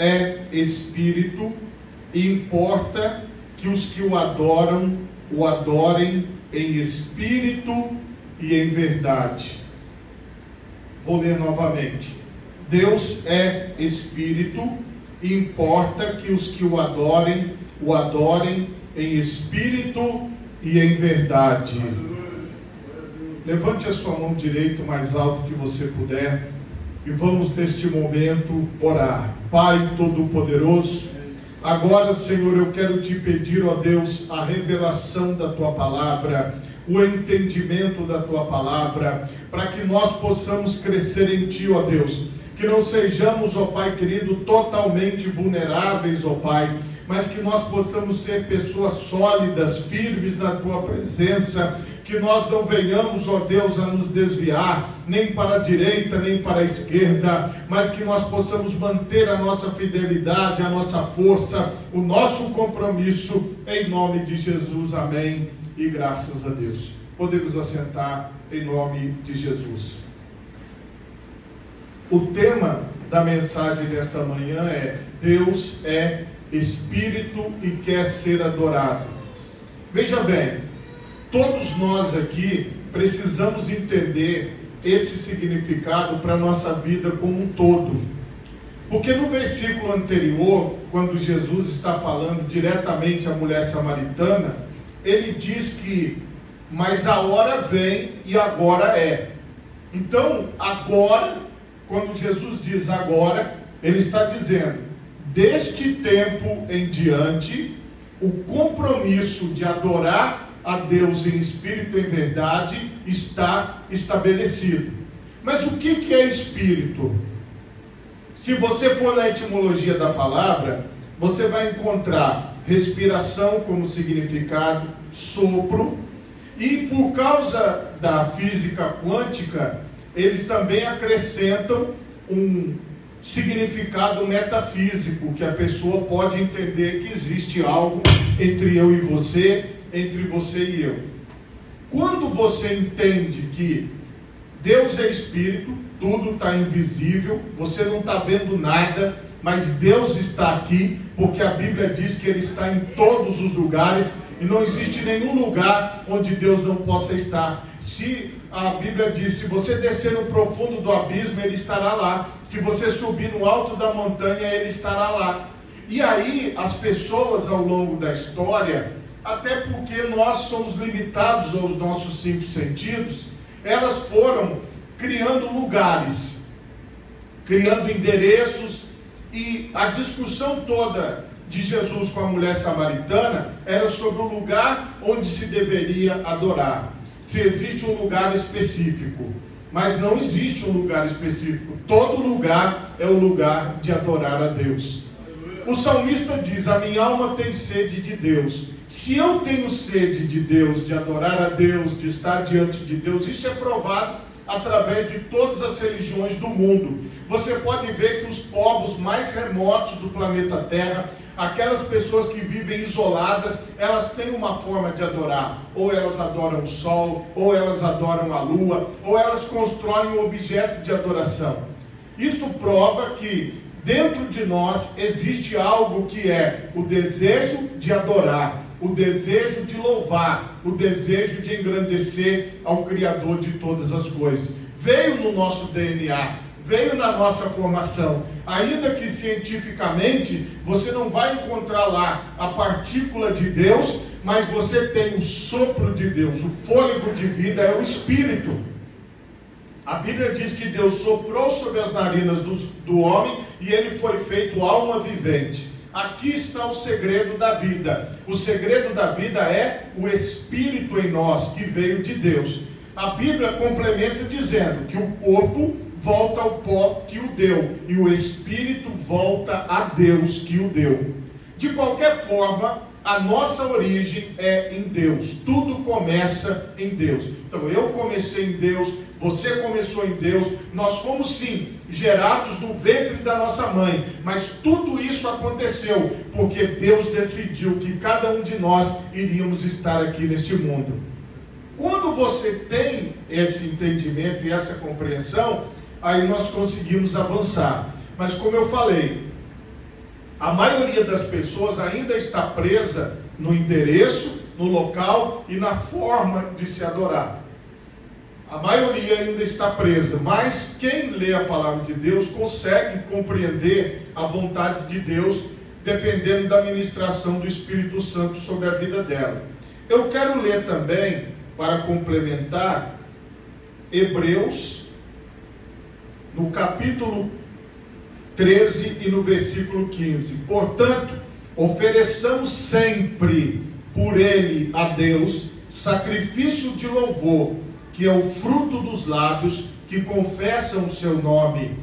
é espírito e importa que os que o adoram, o adorem em espírito e em verdade. Vou ler novamente. Deus é espírito e importa que os que o adorem em espírito e em verdade. Levante a sua mão direita o mais alto que você puder e vamos neste momento orar. Pai Todo-Poderoso, agora, Senhor, eu quero te pedir, ó Deus, a revelação da tua palavra, o entendimento da tua palavra, para que nós possamos crescer em ti, ó Deus, que não sejamos, ó Pai querido, totalmente vulneráveis, ó Pai, mas que nós possamos ser pessoas sólidas, firmes na tua presença, que nós não venhamos, ó Deus, a nos desviar, nem para a direita, nem para a esquerda, mas que nós possamos manter a nossa fidelidade, a nossa força, o nosso compromisso, em nome de Jesus, amém, e graças a Deus. Podemos assentar em nome de Jesus. O tema da mensagem desta manhã é: Deus é Espírito e quer ser adorado. Veja bem, todos nós aqui precisamos entender esse significado para a nossa vida como um todo. Porque no versículo anterior, quando Jesus está falando diretamente à mulher samaritana, ele diz que, mas a hora vem e agora é. Então, agora, quando Jesus diz agora, ele está dizendo, deste tempo em diante, o compromisso de adorar a Deus em espírito e em verdade está estabelecido. Mas o que é espírito? Se você for na etimologia da palavra, você vai encontrar respiração como significado, sopro, e por causa da física quântica, eles também acrescentam um significado metafísico, que a pessoa pode entender que existe algo entre eu e você, entre você e eu. Quando você entende que Deus é Espírito, tudo está invisível, você não está vendo nada, mas Deus está aqui, porque a Bíblia diz que Ele está em todos os lugares, e não existe nenhum lugar onde Deus não possa estar. Se a Bíblia diz, se você descer no profundo do abismo, Ele estará lá. Se você subir no alto da montanha, Ele estará lá. E aí, as pessoas ao longo da história, até porque nós somos limitados aos nossos 5 sentidos, elas foram criando lugares, criando endereços, e a discussão toda de Jesus com a mulher samaritana era sobre o lugar onde se deveria adorar. Se existe um lugar específico, mas não existe um lugar específico. Todo lugar é o lugar de adorar a Deus. O salmista diz, a minha alma tem sede de Deus. Se eu tenho sede de Deus, de adorar a Deus, de estar diante de Deus, isso é provado através de todas as religiões do mundo. Você pode ver que os povos mais remotos do planeta Terra, aquelas pessoas que vivem isoladas, elas têm uma forma de adorar. Ou elas adoram o sol, ou elas adoram a lua, ou elas constroem um objeto de adoração. Isso prova que dentro de nós existe algo que é o desejo de adorar, o desejo de louvar, o desejo de engrandecer ao Criador de todas as coisas. Veio no nosso DNA, veio na nossa formação, ainda que cientificamente você não vai encontrar lá a partícula de Deus, mas você tem o sopro de Deus, o fôlego de vida é o Espírito. A Bíblia diz que Deus soprou sobre as narinas do homem e ele foi feito alma vivente. Aqui está o segredo da vida. O segredo da vida é o Espírito em nós, que veio de Deus. A Bíblia complementa dizendo que o corpo volta ao pó que o deu, e o Espírito volta a Deus que o deu. De qualquer forma, a nossa origem é em Deus. Tudo começa em Deus. Então eu comecei em Deus, você começou em Deus, nós fomos sim gerados no ventre da nossa mãe, mas tudo isso aconteceu porque Deus decidiu que cada um de nós iríamos estar aqui neste mundo. Quando você tem esse entendimento e essa compreensão, aí nós conseguimos avançar. Mas como eu falei, A maioria das pessoas ainda está presa no endereço, no local e na forma de se adorar. A maioria ainda está presa, mas quem lê a palavra de Deus consegue compreender a vontade de Deus, dependendo da ministração do Espírito Santo sobre a vida dela. Eu quero ler também, para complementar, Hebreus, no capítulo 13 e no versículo 15. Portanto, ofereçamos sempre por ele a Deus sacrifício de louvor, que é o fruto dos lábios que confessam o seu nome.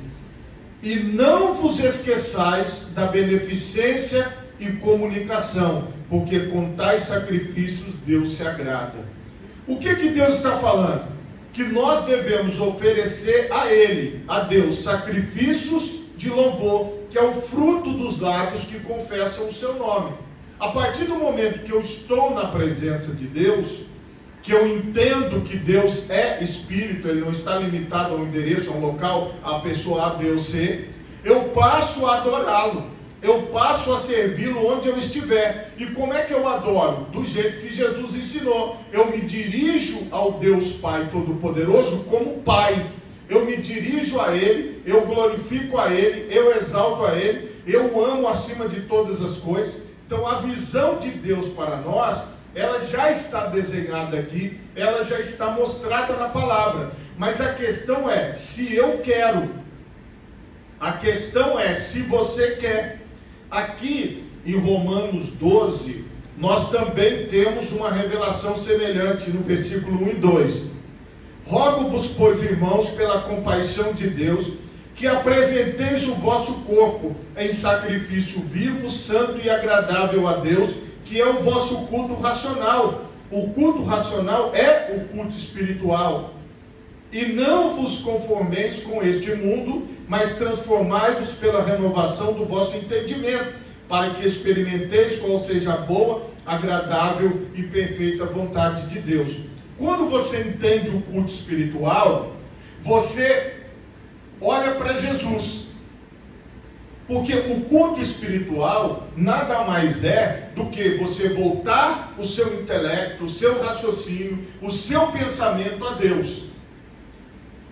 E não vos esqueçais da beneficência e comunicação, porque com tais sacrifícios Deus se agrada. O que Deus está falando? Que nós devemos oferecer a Ele, a Deus, sacrifícios de louvor, que é o fruto dos lábios que confessam o seu nome. A partir do momento que eu estou na presença de Deus, que eu entendo que Deus é Espírito, Ele não está limitado a um endereço, a um local, a pessoa A, B ou C, eu passo a adorá-lo, eu passo a servi-lo onde eu estiver. E como é que eu adoro? Do jeito que Jesus ensinou. Eu me dirijo ao Deus Pai Todo-Poderoso como Pai. Eu me dirijo a Ele, eu glorifico a Ele, eu exalto a Ele, eu amo acima de todas as coisas. Então a visão de Deus para nós, ela já está desenhada aqui, ela já está mostrada na palavra. Mas a questão é, se eu quero. A questão é, se você quer. Aqui em Romanos 12, nós também temos uma revelação semelhante no versículo 1 e 2. Rogo-vos, pois, irmãos, pela compaixão de Deus, que apresenteis o vosso corpo em sacrifício vivo, santo e agradável a Deus, que é o vosso culto racional. O culto racional é o culto espiritual. E não vos conformeis com este mundo, mas transformai-vos pela renovação do vosso entendimento, para que experimenteis qual seja a boa, agradável e perfeita vontade de Deus. Quando você entende o culto espiritual, você olha para Jesus. Porque o culto espiritual nada mais é do que você voltar o seu intelecto, o seu raciocínio, o seu pensamento a Deus.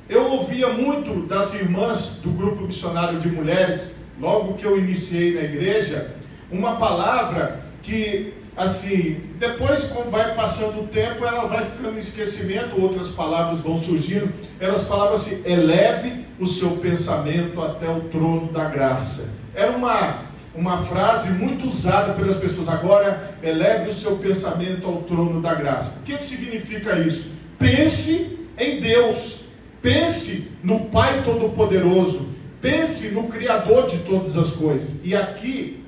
Eu ouvia muito das irmãs do grupo missionário de mulheres, logo que eu iniciei na igreja, uma palavra que, assim, depois, quando vai passando o tempo, ela vai ficando em esquecimento, outras palavras vão surgindo. Elas falavam assim: eleve o seu pensamento até o trono da graça. Era uma frase muito usada pelas pessoas. Agora, eleve o seu pensamento ao trono da graça. O que significa isso? Pense em Deus. Pense no Pai Todo-Poderoso. Pense no Criador de todas as coisas. E aqui,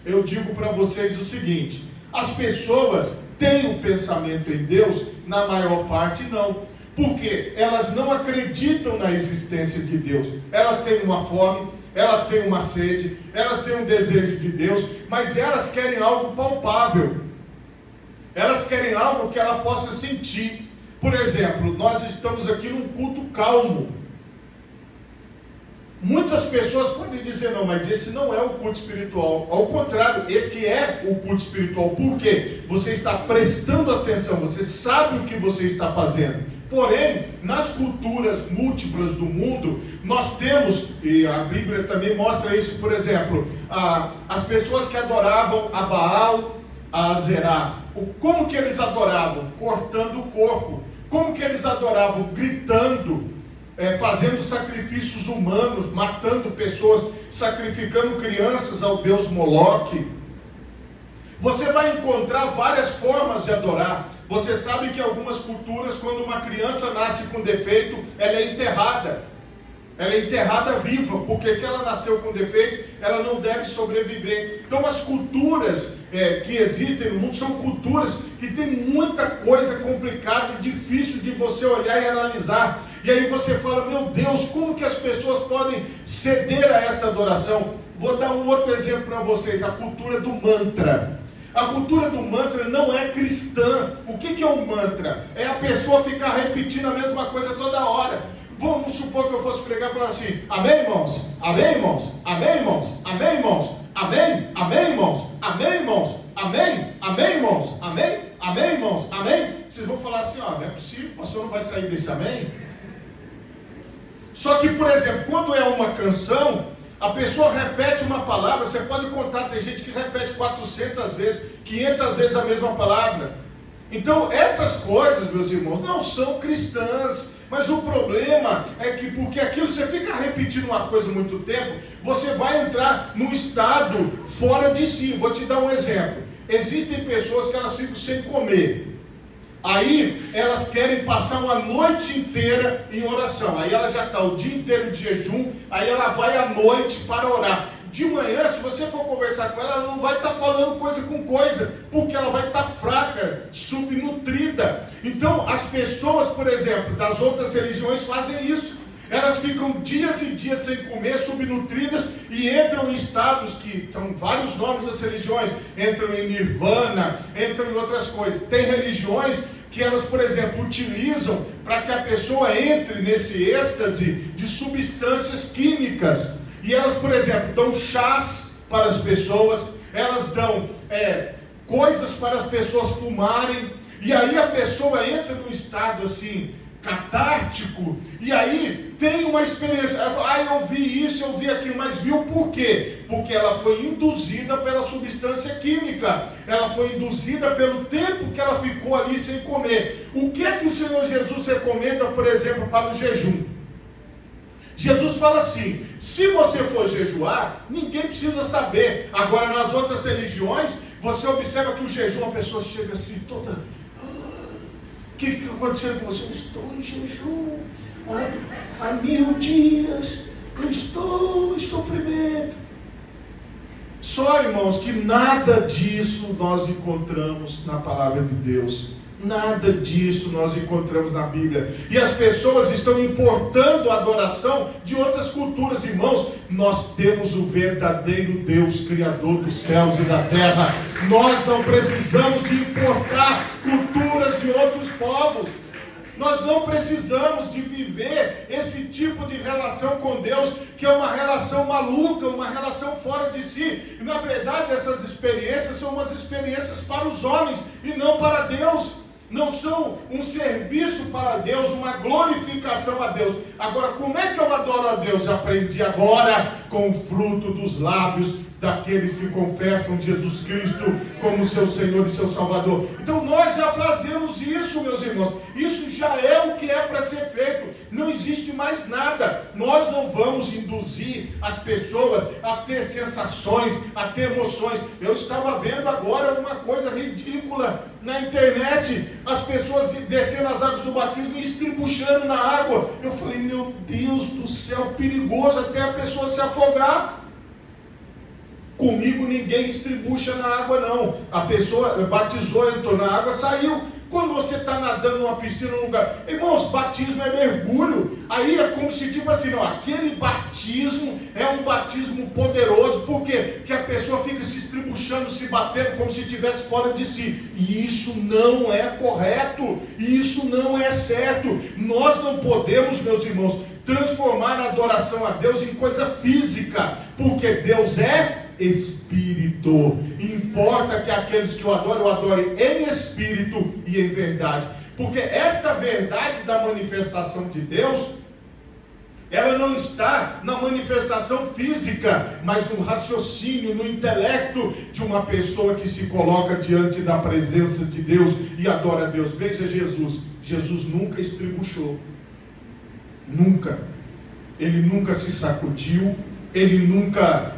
eu digo para vocês o seguinte: as pessoas têm o pensamento em Deus, na maior parte não. Porque elas não acreditam na existência de Deus. Elas têm uma fome, elas têm uma sede, elas têm um desejo de Deus, mas elas querem algo palpável. Elas querem algo que ela possa sentir. Por exemplo, nós estamos aqui num culto calmo. Muitas pessoas podem dizer: não, mas esse não é o culto espiritual. Ao contrário, este é o culto espiritual. Por quê? Você está prestando atenção, você sabe o que você está fazendo. Porém, nas culturas múltiplas do mundo, nós temos, e a Bíblia também mostra isso, por exemplo, as pessoas que adoravam a Baal, a Azerá. Como que eles adoravam? Cortando o corpo. Como que eles adoravam? Gritando, fazendo sacrifícios humanos, matando pessoas, sacrificando crianças ao deus Moloque. Você vai encontrar várias formas de adorar. Você sabe que em algumas culturas, quando uma criança nasce com defeito, ela é enterrada. Ela é enterrada viva, porque se ela nasceu com defeito, ela não deve sobreviver. Então as culturas que existem no mundo são culturas que tem muita coisa complicada e difícil de você olhar e analisar. E aí você fala: meu Deus, como que as pessoas podem ceder a esta adoração? Vou dar um outro exemplo para vocês: a cultura do mantra. A cultura do mantra não é cristã. O que é um mantra? É a pessoa ficar repetindo a mesma coisa toda hora. Vamos supor que eu fosse pregar e falar assim: amém, irmãos? Amém, irmãos? Amém, irmãos? Amém, irmãos? Amém? irmãos? Amém? Vocês vão falar assim, não é possível, o pastor não vai sair desse amém? Só que, por exemplo, quando é uma canção, a pessoa repete uma palavra, você pode contar, tem gente que repete 400 vezes, 500 vezes a mesma palavra. Então, essas coisas, meus irmãos, não são cristãs. Mas o problema é que, porque aquilo você fica repetindo uma coisa muito tempo, você vai entrar num estado fora de si. Vou te dar um exemplo. Existem pessoas que elas ficam sem comer. Aí elas querem passar uma noite inteira em oração. Aí ela já está o dia inteiro de jejum. Aí ela vai à noite para orar. De manhã, se você for conversar com ela, ela não vai estar falando coisa com coisa, porque ela vai estar fraca, subnutrida. Então, as pessoas, por exemplo, das outras religiões fazem isso. Elas ficam dias e dias sem comer, subnutridas, e entram em estados que são vários nomes das religiões, entram em nirvana, entram em outras coisas. Tem religiões que elas, por exemplo, utilizam para que a pessoa entre nesse êxtase de substâncias químicas. E elas, por exemplo, dão chás para as pessoas, elas dão coisas para as pessoas fumarem, e aí a pessoa entra num estado assim, catártico, e aí tem uma experiência, eu vi isso, eu vi aquilo, mas viu por quê? Porque ela foi induzida pela substância química, ela foi induzida pelo tempo que ela ficou ali sem comer. O que é que o Senhor Jesus recomenda, por exemplo, para o jejum? Jesus fala assim, se você for jejuar, ninguém precisa saber. Agora, nas outras religiões, você observa que o jejum, a pessoa chega assim toda, o que está acontecendo com você? Eu estou em jejum, há 1000 dias, eu estou em sofrimento. Só, irmãos, que nada disso nós encontramos na palavra de Deus. Nada disso nós encontramos na Bíblia. E as pessoas estão importando a adoração de outras culturas. Irmãos, nós temos o verdadeiro Deus, Criador dos céus e da terra. Nós não precisamos de importar culturas de outros povos. Nós não precisamos de viver esse tipo de relação com Deus, que é uma relação maluca, uma relação fora de si. E na verdade essas experiências são umas experiências para os homens e não para Deus. Não são um serviço para Deus, uma glorificação a Deus. Agora, como é que eu adoro a Deus? Eu aprendi agora com o fruto dos lábios daqueles que confessam Jesus Cristo como seu Senhor e seu Salvador. Então nós já fazemos isso, meus irmãos. Isso já é o que é para ser feito. Não existe mais nada. Nós não vamos induzir as pessoas a ter sensações, a ter emoções. Eu estava vendo agora uma coisa ridícula na internet. As pessoas descendo as águas do batismo e estribuchando na água. Eu falei, meu Deus do céu, perigoso até a pessoa se afogar. Comigo ninguém estribucha na água não. A pessoa batizou, entrou na água, saiu. Quando você está nadando numa piscina, num lugar, irmãos, batismo é mergulho. Aí é como se tipo assim, não, aquele batismo é um batismo poderoso. Por quê? Que a pessoa fica se estribuchando, se batendo como se estivesse fora de si. E isso não é correto. Isso não é certo. Nós não podemos, meus irmãos, transformar a adoração a Deus em coisa física. Porque Deus é Espírito. Importa que aqueles que o adorem em espírito e em verdade. Porque esta verdade da manifestação de Deus, ela não está na manifestação física, mas no raciocínio, no intelecto de uma pessoa que se coloca diante da presença de Deus e adora a Deus. Veja Jesus. Jesus nunca estribuchou. Nunca. Ele nunca se sacudiu. Ele nunca...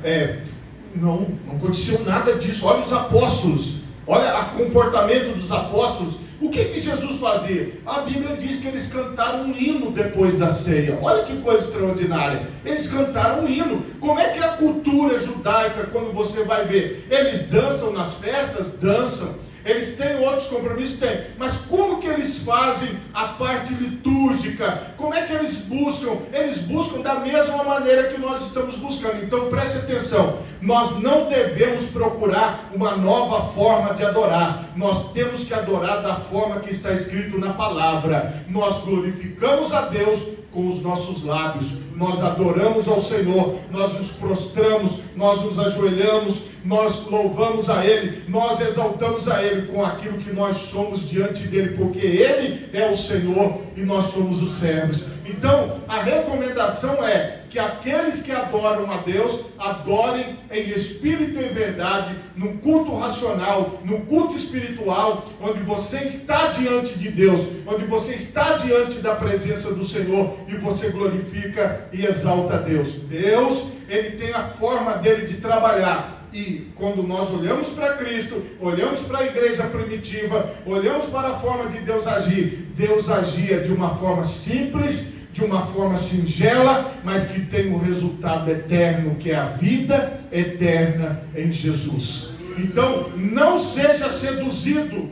Não aconteceu nada disso. Olha os apóstolos, olha o comportamento dos apóstolos. O que Jesus fazia? A Bíblia diz que eles cantaram um hino depois da ceia. Olha que coisa extraordinária. Eles cantaram um hino. Como é que é a cultura judaica quando você vai ver? Eles dançam nas festas? Dançam. Eles têm outros compromissos? Têm. Mas como que eles fazem a parte litúrgica? Como é que eles buscam? Eles buscam da mesma maneira que nós estamos buscando. Então preste atenção. Nós não devemos procurar uma nova forma de adorar. Nós temos que adorar da forma que está escrito na palavra. Nós glorificamos a Deus com os nossos lábios. Nós adoramos ao Senhor, nós nos prostramos, nós nos ajoelhamos, nós louvamos a Ele, nós exaltamos a Ele com aquilo que nós somos diante dEle, porque Ele é o Senhor e nós somos os servos. Então, a recomendação é que aqueles que adoram a Deus, adorem em espírito e em verdade, no culto racional, no culto espiritual, onde você está diante de Deus, onde você está diante da presença do Senhor e você glorifica e exalta a Deus. Deus, Ele tem a forma dele de trabalhar. E quando nós olhamos para Cristo, olhamos para a igreja primitiva, olhamos para a forma de Deus agir, Deus agia de uma forma simples, de uma forma singela, mas que tem um resultado eterno, que é a vida eterna em Jesus. Então, não seja seduzido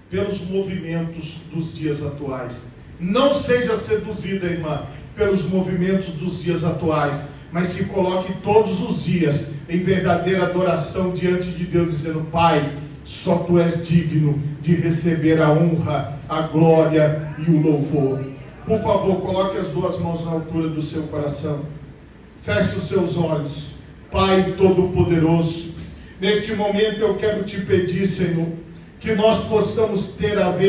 pelos movimentos dos dias atuais. Não seja seduzida, irmã, pelos movimentos dos dias atuais, mas se coloque todos os dias em verdadeira adoração diante de Deus, dizendo: Pai, só Tu és digno de receber a honra, a glória e o louvor. Por favor, coloque as duas mãos na altura do seu coração. Feche os seus olhos. Pai Todo-Poderoso, neste momento eu quero Te pedir, Senhor, que nós possamos ter a ver